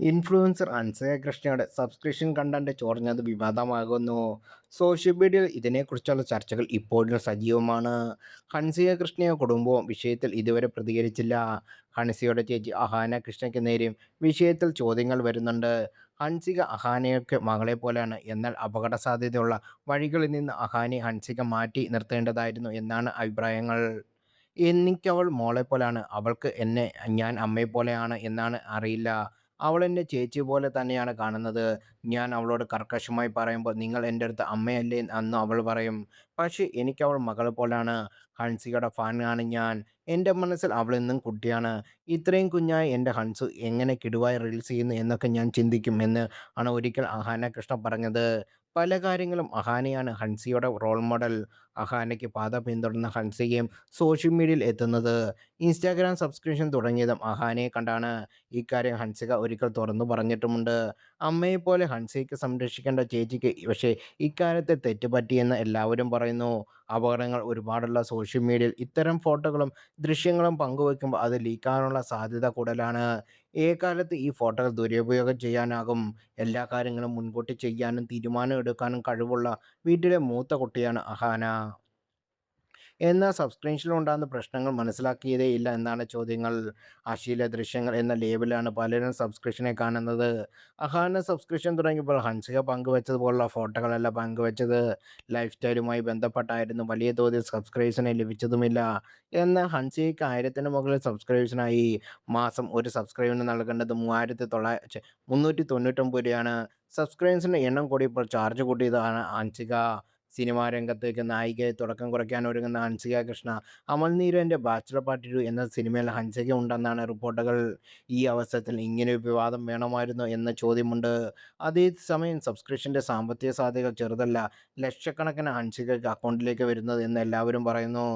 Influencer Ansaya കൃഷ്ണയുടെ subscription content ചോർന്നത് വിവാദമാകുന്നു. സോഷ്യൽ മീഡിയയിൽ ഇതിനെക്കുറിച്ചുള്ള ചർച്ചകൾ ഇപ്പോഴും സജീവമാണ്. ഹൻസിക കൃഷ്ണയോ കുടുംബവും വിഷയത്തിൽ ഇതുവരെ പ്രതികരിച്ചില്ല. ഹൻസികയുടെ ചേച്ചി അഹാന കൃഷ്ണയ്ക്ക് നേരെയും വിഷയത്തിൽ ചോദ്യങ്ങൾ വരുന്നുണ്ട്. ഹൻസിക അഹാനയൊക്കെ മകളെ പോലെയാണ്. എന്നാൽ അപകട സാധ്യതയുള്ള വഴികളിൽ നിന്ന് അഹാനയെ ഹൻസിക മാറ്റി നിർത്തേണ്ടതായിരുന്നു എന്നാണ് അഭിപ്രായങ്ങൾ. എനിക്കവൾ മോളെപ്പോലാണ്. അവൾക്ക് എന്നെ ഞാൻ അമ്മയെപ്പോലെയാണ് എന്നാണ് അറിയില്ല. അവളെന്നെ ചേച്ചിയെപ്പോലെ തന്നെയാണ് കാണുന്നത്. ഞാൻ അവളോട് കർക്കശമായി പറയുമ്പോൾ നിങ്ങൾ എൻ്റെടുത്ത് അമ്മയല്ലേ എന്ന് അവൾ പറയും. പക്ഷേ എനിക്കവൾ മകളെപ്പോലാണ്. ഹൻസികയുടെ ഫാനാണ് ഞാൻ. എൻ്റെ മനസ്സിൽ അവളെന്നും കുട്ടിയാണ്. ഇത്രയും കുഞ്ഞായ എൻ്റെ ഹൻസു എങ്ങനെ കിടുവായി റീൽസ് ചെയ്യുന്നു എന്നൊക്കെ ഞാൻ ചിന്തിക്കും എന്ന് ആണ് ഒരിക്കൽ അഹാന കൃഷ്ണ പറഞ്ഞത്. പല കാര്യങ്ങളും അഹാനയാണ് ഹൻസികയുടെ റോൾ മോഡൽ. അഹാനയ്ക്ക് പാത പിന്തുടർന്ന ഹൻസികയും സോഷ്യൽ മീഡിയയിൽ എത്തുന്നത്. ഇൻസ്റ്റാഗ്രാം സബ്സ്ക്രിപ്ഷൻ തുടങ്ങിയതും അഹാനയെ കണ്ടാണ്. ഇക്കാര്യം ഹൻസിക ഒരിക്കൽ തുറന്നു പറഞ്ഞിട്ടുമുണ്ട്. അമ്മയെപ്പോലെ ഹൻസികയെ സംരക്ഷിക്കേണ്ട ചേച്ചിക്ക് പക്ഷേ ഇക്കാര്യത്തിൽ തെറ്റ് പറ്റിയെന്ന് എല്ലാവരും പറയുന്നു. അപകടങ്ങൾ ഒരുപാടുള്ള സോഷ്യൽ മീഡിയയിൽ ഇത്തരം ഫോട്ടോകളും ദൃശ്യങ്ങളും പങ്കുവയ്ക്കുമ്പോൾ അത് ലീക്കാകാനുള്ള സാധ്യത കൂടുതലാണ്. ഏകാലത്ത് ഈ ഫോട്ടോകൾ ദുരുപയോഗം ചെയ്യാനാകും. എല്ലാ കാര്യങ്ങളും മുൻകൂട്ടി ചെയ്യാനും തീരുമാനം എടുക്കാനും കഴിവുള്ള വീട്ടിലെ മൂത്ത കുട്ടിയാണ് അഹാന. എന്നാൽ സബ്സ്ക്രിപ്ഷനിലുണ്ടാകുന്ന പ്രശ്നങ്ങൾ മനസ്സിലാക്കിയതേയില്ല എന്നാണ് ചോദ്യങ്ങൾ. അശ്ലീല ദൃശ്യങ്ങൾ എന്ന ലേബലിലാണ് പലരും സബ്സ്ക്രിപ്ഷനെ കാണുന്നത്. അഹാന സബ്സ്ക്രിപ്ഷൻ തുടങ്ങിയപ്പോൾ ഹൻസിക പങ്കുവച്ചതുപോലുള്ള ഫോട്ടോകളല്ല പങ്കുവച്ചത്. ലൈഫ് സ്റ്റൈലുമായി ബന്ധപ്പെട്ടായിരുന്നു. വലിയ തോതിൽ സബ്സ്ക്രൈബേഴ്സിനെ ലഭിച്ചതുമില്ല. എന്നാൽ ഹൻസികയ്ക്ക് 1000-ന് മുകളിൽ സബ്സ്ക്രൈബേഴ്സിനായി. മാസം ഒരു സബ്സ്ക്രൈബറിന് നൽകേണ്ടത് 399 രൂപയാണ്. സബ്സ്ക്രൈബേഴ്സിൻ്റെ എണ്ണം കൂടിയപ്പോൾ ചാർജ് കൂട്ടിയതാണ് ഹൻസിക. സിനിമാ രംഗത്തേക്ക് നായികയായി തുടക്കം കുറിക്കാൻ ഒരുങ്ങുന്ന ഹൻസിക കൃഷ്ണ അമൽ നീരദിൻ്റെ ബാച്ചിലർ പാർട്ടി 2 എന്ന സിനിമയിൽ ഹൻസിക ഉണ്ടെന്നാണ് റിപ്പോർട്ടുകൾ. ഈ അവസരത്തിൽ ഇങ്ങനെയൊരു വിവാദം വേണമായിരുന്നോ എന്ന ചോദ്യമുണ്ട്. അതേസമയം സബ്സ്ക്രിപ്ഷൻ്റെ സാമ്പത്തിക സാധ്യതകൾ ചെറുതല്ല. ലക്ഷക്കണക്കിന് ഹൻസികയ്ക്ക് അക്കൗണ്ടിലേക്ക് വരുന്നത് എന്ന് എല്ലാവരും പറയുന്നു.